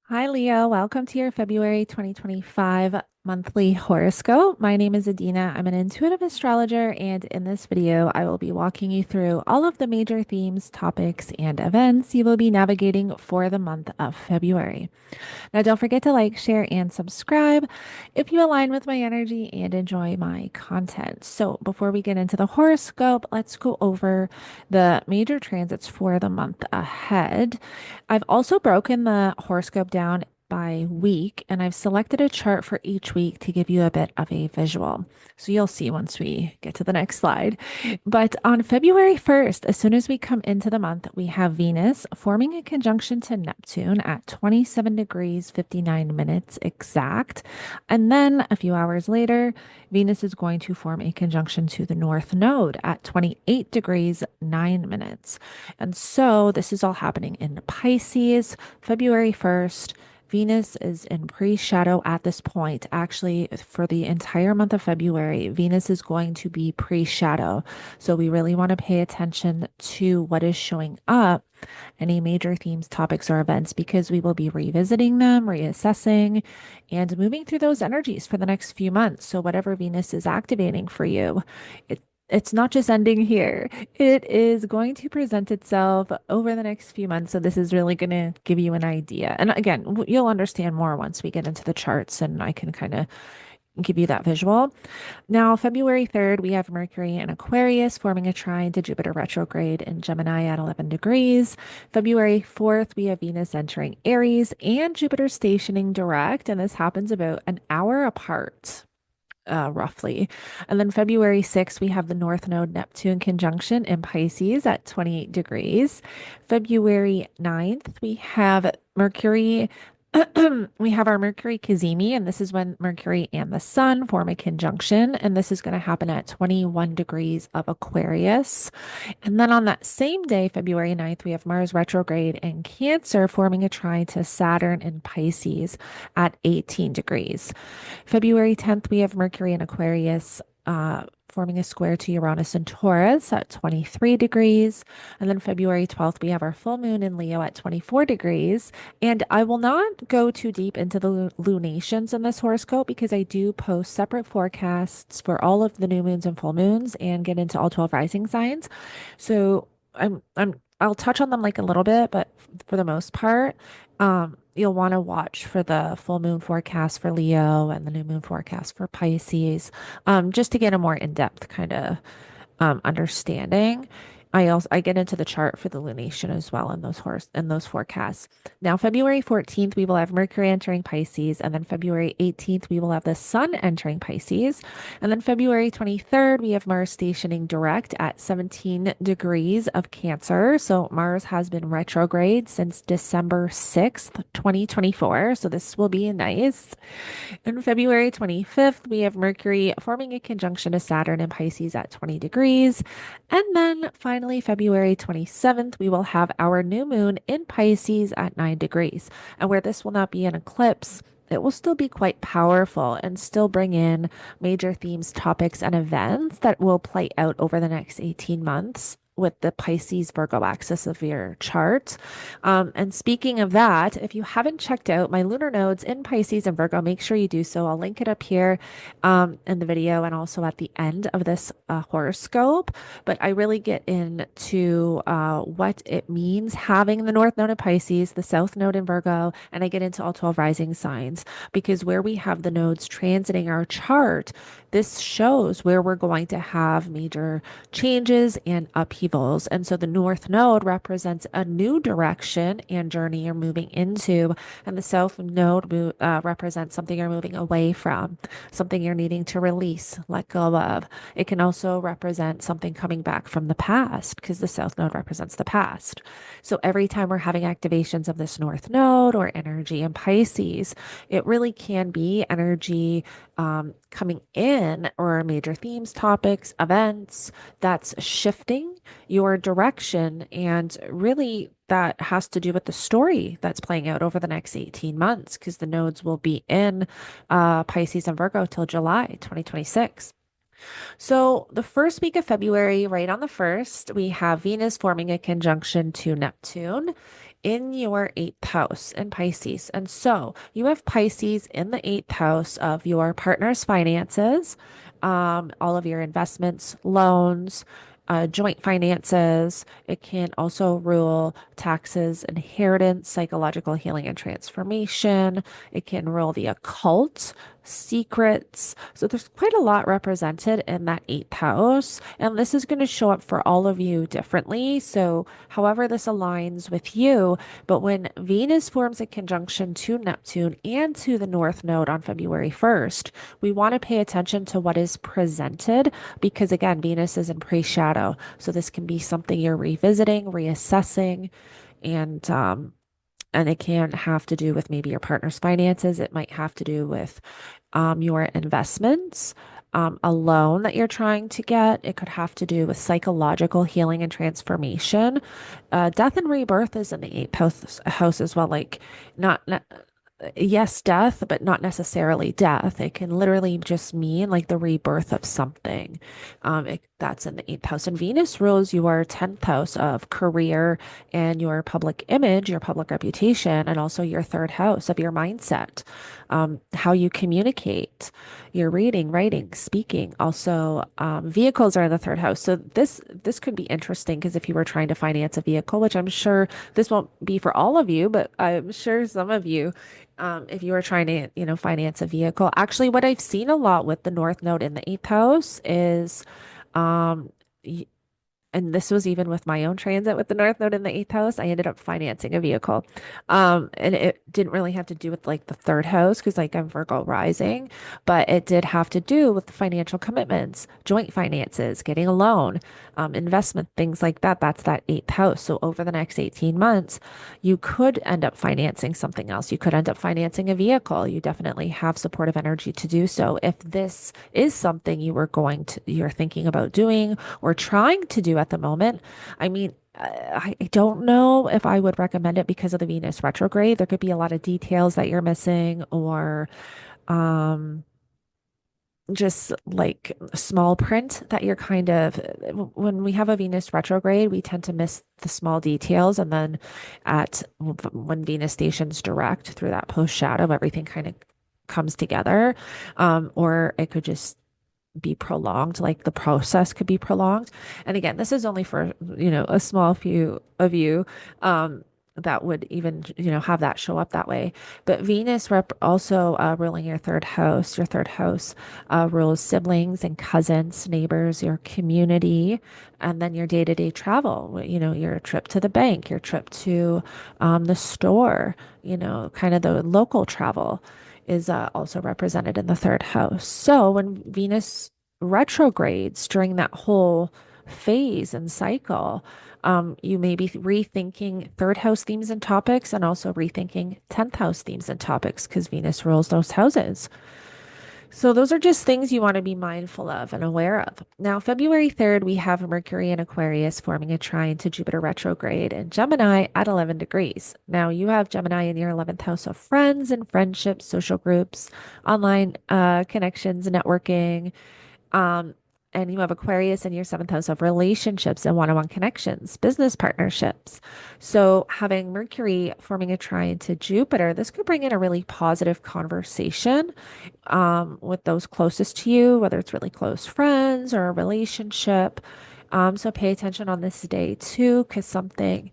Hi, Leo. Welcome to your February 2025 monthly horoscope. My name is Adeana. I'm an intuitive astrologer, and in this video, I will be walking you through all of the major themes, topics, and events you will be navigating for the month of February. Now, don't forget to like, share, and subscribe if you align with my energy and enjoy my content. So, before we get into the horoscope, let's go over the major transits for the month ahead. I've also broken the horoscope down by week, and I've selected a chart for each week to give you a bit of a visual. So you'll see once we get to the next slide. But on February 1st, as soon as we come into the month, we have Venus forming a conjunction to Neptune at 27 degrees 59 minutes exact. And then a few hours later, Venus is going to form a conjunction to the North Node at 28 degrees 9 minutes. And so this is all happening in Pisces, February 1st. Venus is in pre-shadow at this point. Actually, for the entire month of February, Venus is going to be pre-shadow. So we really want to pay attention to what is showing up, any major themes, topics, or events, because we will be revisiting them, reassessing, and moving through those energies for the next few months. So whatever Venus is activating for you, it's not just ending here. It is going to present itself over the next few months. So this is really going to give you an idea. And again, you'll understand more once we get into the charts and I can kind of give you that visual. Now, February 3rd, we have Mercury in Aquarius forming a trine to Jupiter retrograde in Gemini at 11 degrees. February 4th, we have Venus entering Aries and Jupiter stationing direct. And this happens about an hour apart, roughly. And then February 6th, we have the North Node Neptune conjunction in Pisces at 28 degrees. February 9th, we have Mercury. We have our Mercury Cazimi, and this is when Mercury and the Sun form a conjunction, and this is going to happen at 21 degrees of Aquarius. And then on that same day, February 9th, we have Mars retrograde in Cancer forming a trine to Saturn in Pisces at 18 degrees. February 10th, we have Mercury in Aquarius, forming a square to Uranus and Taurus at 23 degrees. And then February 12th, we have our full moon in Leo at 24 degrees. And I will not go too deep into the lunations in this horoscope because I do post separate forecasts for all of the new moons and full moons and get into all 12 rising signs. So I'll touch on them like a little bit, but for the most part, you'll want to watch for the full moon forecast for Leo and the new moon forecast for Pisces, just to get a more in-depth kind of understanding. I get into the chart for the lunation as well in those forecasts. Now, February 14th, we will have Mercury entering Pisces, and then February 18th, we will have the Sun entering Pisces. And then February 23rd, we have Mars stationing direct at 17 degrees of Cancer. So Mars has been retrograde since December 6th, 2024. So this will be nice. On February 25th, we have Mercury forming a conjunction to Saturn in Pisces at 20 degrees. And then finally, February 27th, we will have our new moon in Pisces at 9 degrees. And where this will not be an eclipse, it will still be quite powerful and still bring in major themes, topics, and events that will play out over the next 18 months with the Pisces Virgo axis of your chart. And speaking of that, if you haven't checked out my lunar nodes in Pisces and Virgo, make sure you do so. I'll link it up here in the video and also at the end of this horoscope. But I really get into what it means having the North Node in Pisces, the South Node in Virgo, and I get into all 12 rising signs because where we have the nodes transiting our chart, this shows where we're going to have major changes and upheavals. And so the North Node represents a new direction and journey you're moving into, and the South Node represents something you're moving away from, something you're needing to release, let go of. It can also represent something coming back from the past because the South Node represents the past. So every time we're having activations of this North Node or energy in Pisces, it really can be energy coming in or major themes, topics, events that's shifting your direction. And really, that has to do with the story that's playing out over the next 18 months because the nodes will be in Pisces and Virgo till July 2026. So, the first week of February, right on the 1st, we have Venus forming a conjunction to Neptune in your eighth house in Pisces. And so you have Pisces in the eighth house of your partner's finances, all of your investments, loans, joint finances. It can also rule taxes, inheritance, psychological healing and transformation. It can rule the occult, secrets. So there's quite a lot represented in that eighth house. And this is going to show up for all of you differently. So, however, this aligns with you. But when Venus forms a conjunction to Neptune and to the North Node on February 1st, we want to pay attention to what is presented because, again, Venus is in pre-shadow. So this can be something you're revisiting, reassessing, and and it can have to do with maybe your partner's finances. It might have to do with your investments, a loan that you're trying to get. It could have to do with psychological healing and transformation. Death and rebirth is in the eighth house as well. Like, not yes, death, but not necessarily death. It can literally just mean like the rebirth of something. That's in the eighth house. And Venus rules your 10th house of career and your public image, your public reputation, and also your third house of your mindset, how you communicate, your reading, writing, speaking. Also, vehicles are in the third house. So this could be interesting because if you were trying to finance a vehicle, which I'm sure this won't be for all of you, but I'm sure some of you if you were trying to, finance a vehicle. Actually, what I've seen a lot with the North Node in the eighth house is, um, y- and this was even with my own transit with the North Node in the eighth house, I ended up financing a vehicle. And it didn't really have to do with like the third house because like I'm Virgo rising, but it did have to do with financial commitments, joint finances, getting a loan, investment, things like that. That's that eighth house. So over the next 18 months, you could end up financing something else. You could end up financing a vehicle. You definitely have supportive energy to do so. If this is something you're thinking about doing or trying to do at the moment, I mean, I don't know if I would recommend it because of the Venus retrograde. There could be a lot of details that you're missing, or um, just like small print that you're when we have a Venus retrograde, we tend to miss the small details. And then when Venus stations direct through that post shadow, everything kind of comes together. Or it could just be prolonged, like the process could be prolonged. And again, this is only for, a small few of you that would even, have that show up that way. But Venus rep also ruling your third house rules siblings and cousins, neighbors, your community, and then your day-to-day travel, your trip to the bank, your trip to the store, kind of the local travel is also represented in the third house. So when Venus retrogrades during that whole phase and cycle, you may be rethinking third house themes and topics and also rethinking 10th house themes and topics because Venus rules those houses. So those are just things you want to be mindful of and aware of. Now, February 3rd, we have Mercury in Aquarius forming a trine to Jupiter retrograde and Gemini at 11 degrees. Now, you have Gemini in your 11th house of friends and friendships, social groups, online connections, networking, um, and you have Aquarius in your seventh house of relationships and one-on-one connections, business partnerships. So having Mercury forming a trine to Jupiter, this could bring in a really positive conversation with those closest to you, whether it's really close friends or a relationship. So pay attention on this day too, because something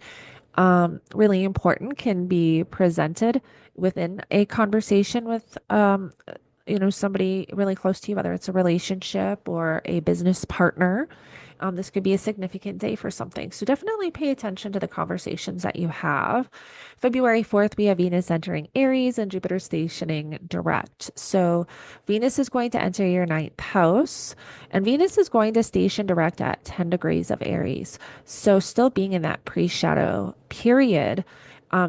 really important can be presented within a conversation with somebody really close to you, whether it's a relationship or a business partner. This could be a significant day for something. So definitely pay attention to the conversations that you have. February 4th, we have Venus entering Aries and Jupiter stationing direct. So Venus is going to enter your ninth house, and Venus is going to station direct at 10 degrees of Aries. So still being in that pre-shadow period,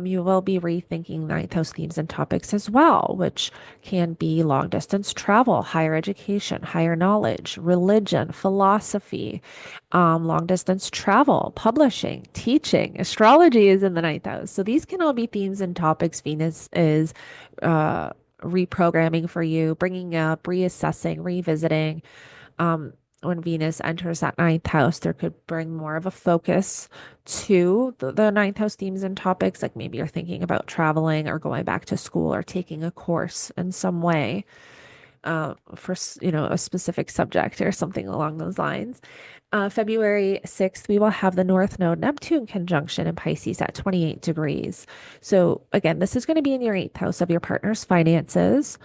you will be rethinking ninth house themes and topics as well, which can be long distance travel, higher education, higher knowledge, religion, philosophy, long distance travel, publishing, teaching. Astrology is in the ninth house. So these can all be themes and topics Venus is uh, reprogramming for you, bringing up, reassessing, revisiting. Um, when Venus enters that ninth house, there could bring more of a focus to the ninth house themes and topics. Like maybe you're thinking about traveling or going back to school or taking a course in some way for, a specific subject or something along those lines. February 6th, we will have the North Node Neptune conjunction in Pisces at 28 degrees. So, again, this is going to be in your eighth house of your partner's finances,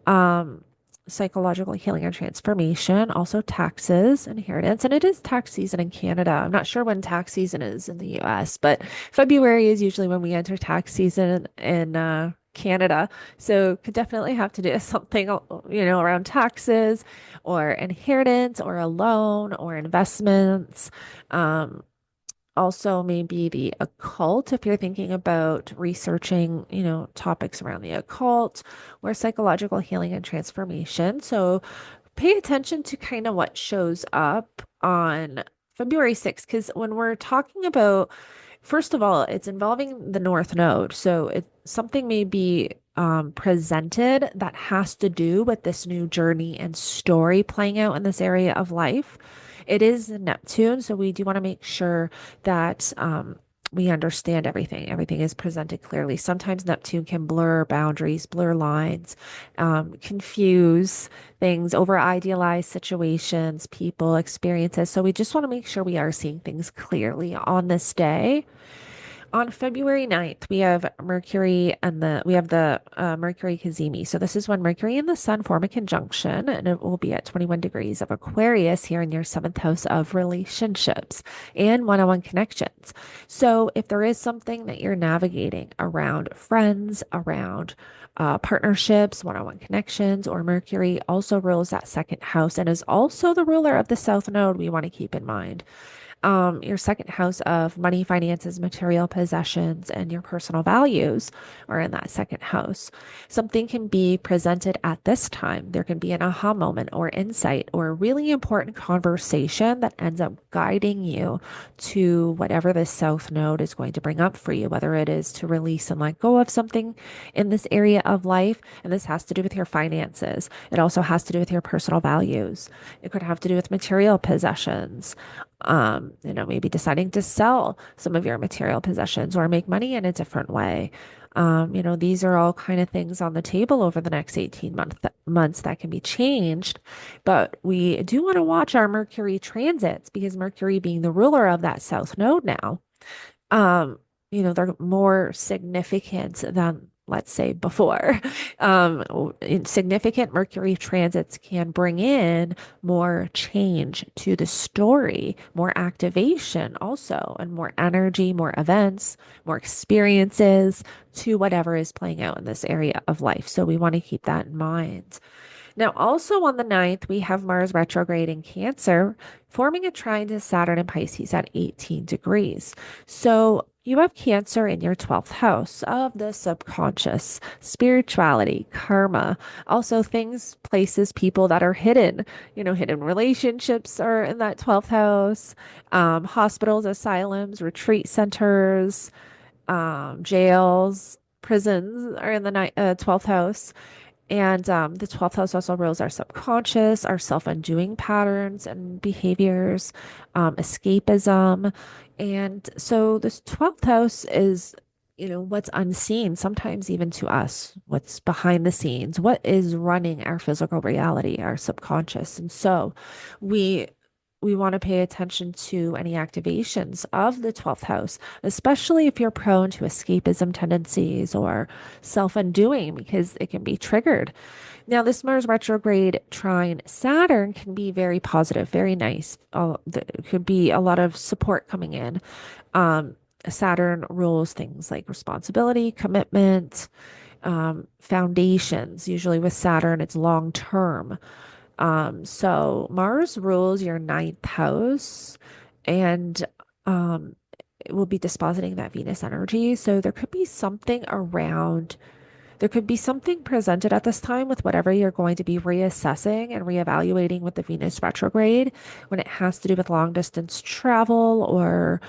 um, psychological healing and transformation, also taxes, inheritance, and it is tax season in Canada. I'm not sure when tax season is in the US, but February is usually when we enter tax season in Canada. So could definitely have to do something, around taxes or inheritance or a loan or investments. Um, Also maybe the occult if you're thinking about researching, topics around the occult or psychological healing and transformation. So pay attention to kind of what shows up on February 6th, because when we're talking about, first of all, it's involving the North Node. So something may be presented that has to do with this new journey and story playing out in this area of life. It is Neptune, so we do want to make sure that we understand everything. Everything is presented clearly. Sometimes Neptune can blur boundaries, blur lines, confuse things, over idealize situations, people, experiences. So we just want to make sure we are seeing things clearly on this day. On February 9th, we have the Mercury Cazimi. So this is when Mercury and the Sun form a conjunction, and it will be at 21 degrees of Aquarius here in your seventh house of relationships and one-on-one connections. So if there is something that you're navigating around friends, around partnerships, one-on-one connections, or Mercury also rules that second house and is also the ruler of the South Node, we want to keep in mind. Your second house of money, finances, material possessions, and your personal values are in that second house. Something can be presented at this time. There can be an aha moment or insight or a really important conversation that ends up guiding you to whatever this South Node is going to bring up for you, whether it is to release and let go of something in this area of life. And this has to do with your finances. It also has to do with your personal values. It could have to do with material possessions, maybe deciding to sell some of your material possessions or make money in a different way. These are all kind of things on the table over the next 18 months that can be changed. But we do want to watch our Mercury transits because Mercury being the ruler of that South Node now, um, they're more significant than, let's say, before. Significant Mercury transits can bring in more change to the story, more activation also, and more energy, more events, more experiences to whatever is playing out in this area of life. So we want to keep that in mind. Now, also on the ninth, we have Mars retrograde in Cancer, forming a trine to Saturn and Pisces at 18 degrees. So you have Cancer in your 12th house of the subconscious, spirituality, karma, also things, places, people that are hidden. Hidden relationships are in that 12th house, hospitals, asylums, retreat centers, jails, prisons are in the 12th house. And the 12th house also rules our subconscious, our self-undoing patterns and behaviors, escapism. And so this 12th house is, what's unseen, sometimes even to us, what's behind the scenes, what is running our physical reality, our subconscious. And so we we want to pay attention to any activations of the 12th house, especially if you're prone to escapism tendencies or self-undoing, because it can be triggered. Now, this Mars retrograde trine Saturn can be very positive, very nice. There could be a lot of support coming in. Um, Saturn rules things like responsibility, commitment, foundations. Usually with Saturn, it's long term. So Mars rules your ninth house and um, it will be dispositing that Venus energy. So there could be something around There could be something presented at this time with whatever you're going to be reassessing and reevaluating with the Venus retrograde when it has to do with long distance travel or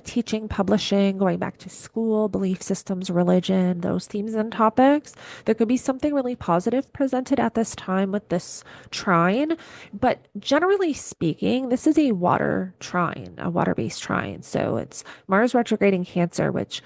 teaching, publishing, going back to school, belief systems, religion, those themes and topics. There could be something really positive presented at this time with this trine, but generally speaking, this is a water trine, a water-based trine. So it's Mars retrograding Cancer, which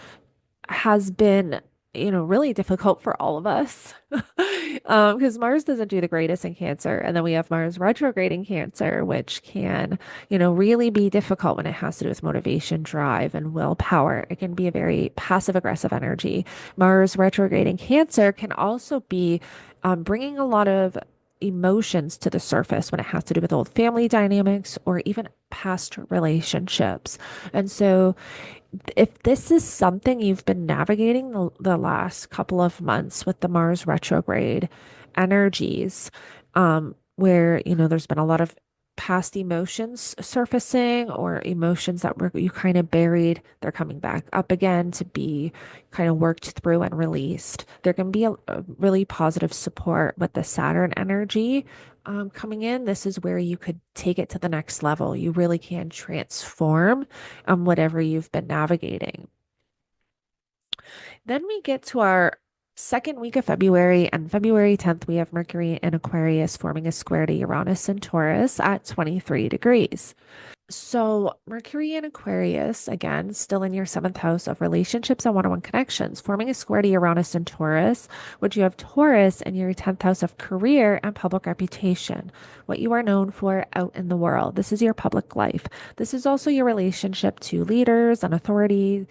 has been, really difficult for all of us. Because Mars doesn't do the greatest in Cancer. And then we have Mars retrograding Cancer, which can, really be difficult when it has to do with motivation, drive, and willpower. It can be a very passive aggressive energy. Mars retrograding Cancer can also be bringing a lot of emotions to the surface when it has to do with old family dynamics or even past relationships. And so, if this is something you've been navigating the last couple of months with the Mars retrograde energies, where, there's been a lot of past emotions surfacing or emotions that were you kind of buried, they're coming back up again to be kind of worked through and released. There can be a really positive support with the Saturn energy coming in. This is where you could take it to the next level. You really can transform whatever you've been navigating. Then we get to our second week of February, and February 10th, we have Mercury in Aquarius forming a square to Uranus and Taurus at 23 degrees. So, Mercury in Aquarius, again, still in your seventh house of relationships and one-on-one connections, forming a square to Uranus and Taurus, which you have Taurus in your 10th house of career and public reputation, what you are known for out in the world. This is your public life. This is also your relationship to leaders and authority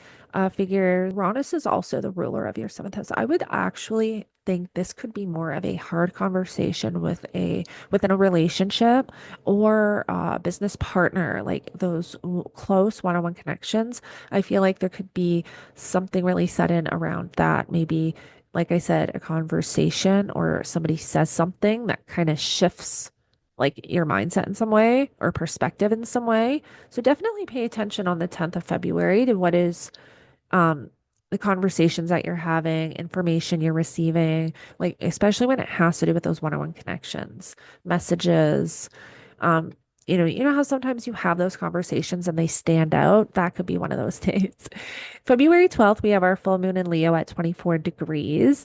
figures. Uranus is also the ruler of your seventh house. I would actually think this could be more of a hard conversation within a relationship or a business partner, like those close one-on-one connections. I feel like there could be something really sudden around that. Maybe, like I said, a conversation or somebody says something that kind of shifts like your mindset in some way or perspective in some way. So definitely pay attention on the 10th of February to what is um the conversations that you're having, information you're receiving, like especially when it has to do with those one-on-one connections, messages. Um, you know how sometimes you have those conversations and they stand out? That could be one of those days. February 12th, we have our full moon in Leo at 24 degrees.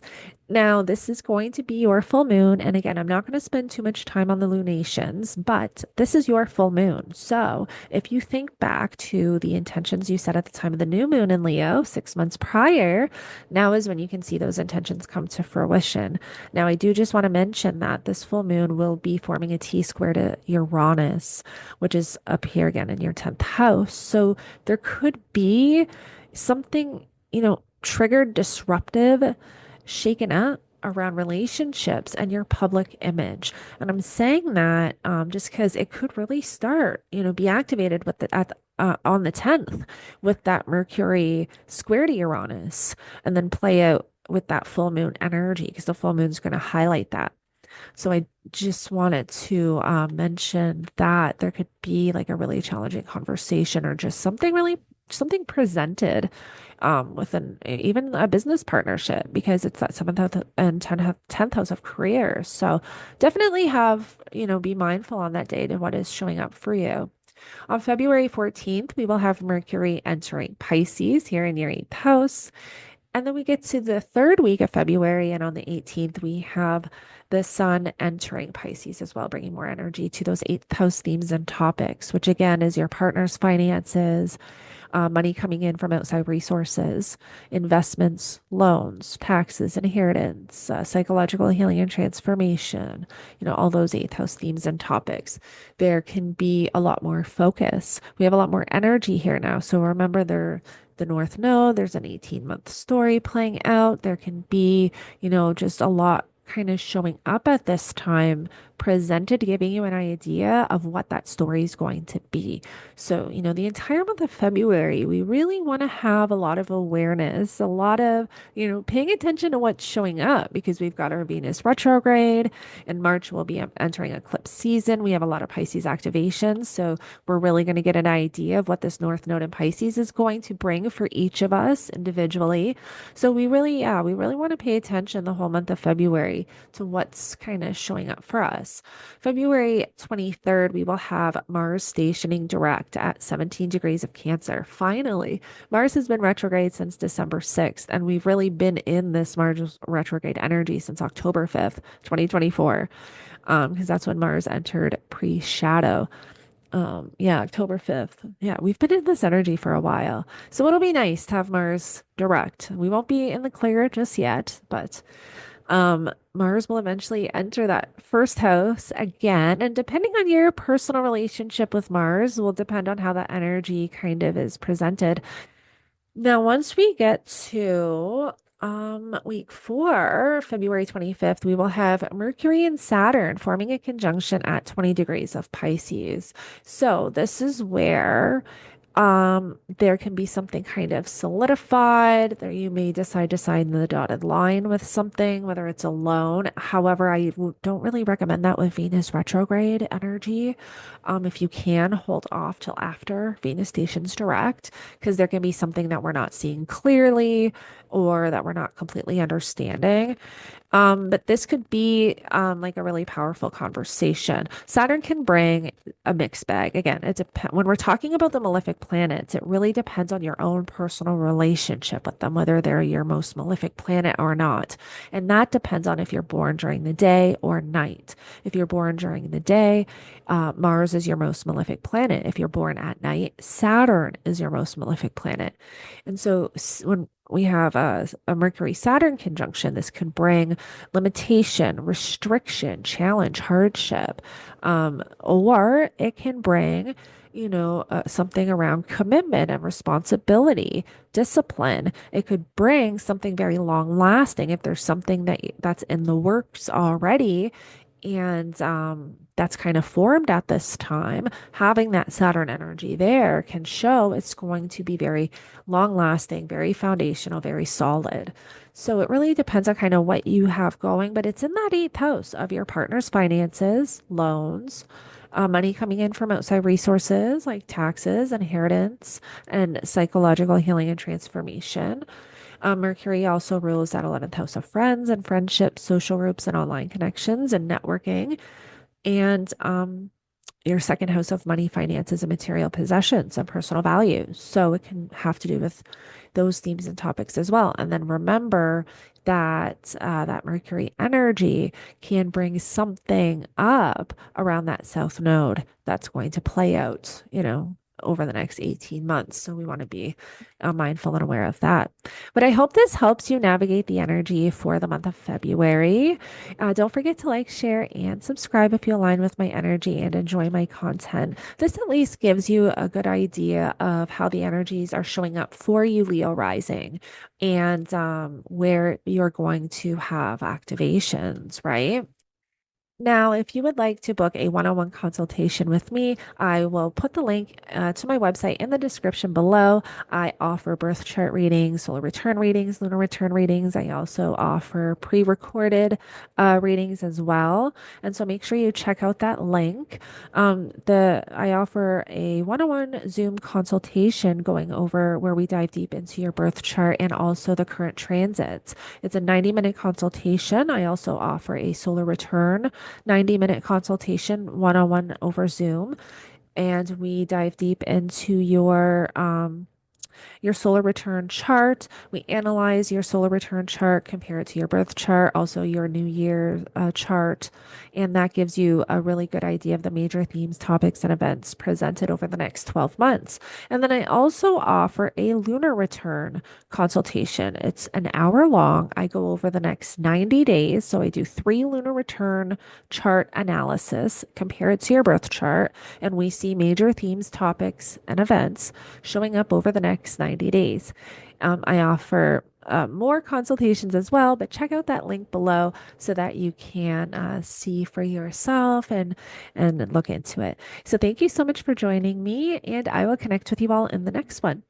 Now, this is going to be your full moon. And again, I'm not going to spend too much time on the lunations, but this is your full moon. So if you think back to the intentions you set at the time of the new moon in Leo, 6 months prior, now is when you can see those intentions come to fruition. Now, I do just want to mention that this full moon will be forming a T square to Uranus, which is up here again in your 10th house. So there could be something, triggered, disruptive, shaken up around relationships and your public image. And I'm saying that just because it could really start, be activated with on the 10th with that Mercury square to Uranus and then play out with that full moon energy because the full moon's going to highlight that. So I just wanted to mention that there could be like a really challenging conversation or just something presented within even a business partnership because it's that seventh house and 10th house of career. So definitely be mindful on that day to what is showing up for you. On February 14th, we will have Mercury entering Pisces here in your eighth house. And then we get to the third week of February, and on the 18th, we have the sun entering Pisces as well, bringing more energy to those eighth house themes and topics, which again is your partner's finances, money coming in from outside resources, investments, loans, taxes, inheritance, psychological healing and transformation, all those eighth house themes and topics. There can be a lot more focus. We have a lot more energy here now. So remember, the North Node, there's an 18-month story playing out. There can be, just a lot kind of showing up at this time presented, giving you an idea of what that story is going to be. So, the entire month of February, we really want to have a lot of awareness, a lot of, paying attention to what's showing up because we've got our Venus retrograde. In March, we'll be entering eclipse season. We have a lot of Pisces activations. So, we're really going to get an idea of what this North Node in Pisces is going to bring for each of us individually. So, we really want to pay attention the whole month of February to what's kind of showing up for us. February 23rd, we will have Mars stationing direct at 17 degrees of Cancer. Finally, Mars has been retrograde since December 6th, and we've really been in this Mars retrograde energy since October 5th, 2024, because that's when Mars entered pre-shadow. Yeah, October 5th. Yeah, we've been in this energy for a while. So it'll be nice to have Mars direct. We won't be in the clear just yet, but Mars will eventually enter that first house again. And depending on your personal relationship with Mars, will depend on how that energy kind of is presented. Now, once we get to week 4, February 25th, we will have Mercury and Saturn forming a conjunction at 20 degrees of Pisces. So this is where there can be something kind of solidified. There you may decide to sign the dotted line with something, whether it's a loan. However, don't really recommend that with Venus retrograde energy. If you can, hold off till after Venus stations direct, because there can be something that we're not seeing clearly or that we're not completely understanding. But this could be like a really powerful conversation. Saturn can bring a mixed bag. Again, when we're talking about the malefic planets, it really depends on your own personal relationship with them, whether they're your most malefic planet or not. And that depends on if you're born during the day or night. If you're born during the day, Mars is your most malefic planet. If you're born at night, Saturn is your most malefic planet. And so when we have a Mercury Saturn conjunction, this can bring limitation, restriction, challenge, hardship, or it can bring, something around commitment and responsibility, discipline. It could bring something very long lasting if there's something that's in the works already. And that's kind of formed at this time. Having that Saturn energy there can show it's going to be very long lasting, very foundational, very solid. So it really depends on kind of what you have going, but it's in that eighth house of your partner's finances, loans, money coming in from outside resources like taxes, inheritance, and psychological healing and transformation. Mercury also rules that 11th house of friends and friendships, social groups, and online connections and networking. And your second house of money, finances, and material possessions and personal values. So it can have to do with those themes and topics as well. And then remember that that Mercury energy can bring something up around that south node that's going to play out, over the next 18 months. So we want to be mindful and aware of that. But I hope this helps you navigate the energy for the month of February. Don't forget to like, share, and subscribe if you align with my energy and enjoy my content. This at least gives you a good idea of how the energies are showing up for you, Leo rising, and where you're going to have activations, right? Now, if you would like to book a one-on-one consultation with me, I will put the link to my website in the description below. I offer birth chart readings, solar return readings, lunar return readings. I also offer pre-recorded readings as well. And so make sure you check out that link. I offer a one-on-one Zoom consultation going over where we dive deep into your birth chart and also the current transits. It's a 90-minute consultation. I also offer a solar return 90-minute consultation one-on-one over Zoom. And we dive deep into your solar return chart. We analyze your solar return chart, compare it to your birth chart, also your new year chart. And that gives you a really good idea of the major themes, topics, and events presented over the next 12 months. And then I also offer a lunar return consultation. It's an hour long. I go over the next 90 days. So I do 3 lunar return chart analysis, compare it to your birth chart, and we see major themes, topics, and events showing up over the next 90 days. I offer more consultations as well, but check out that link below so that you can see for yourself and look into it. So thank you so much for joining me, and I will connect with you all in the next one.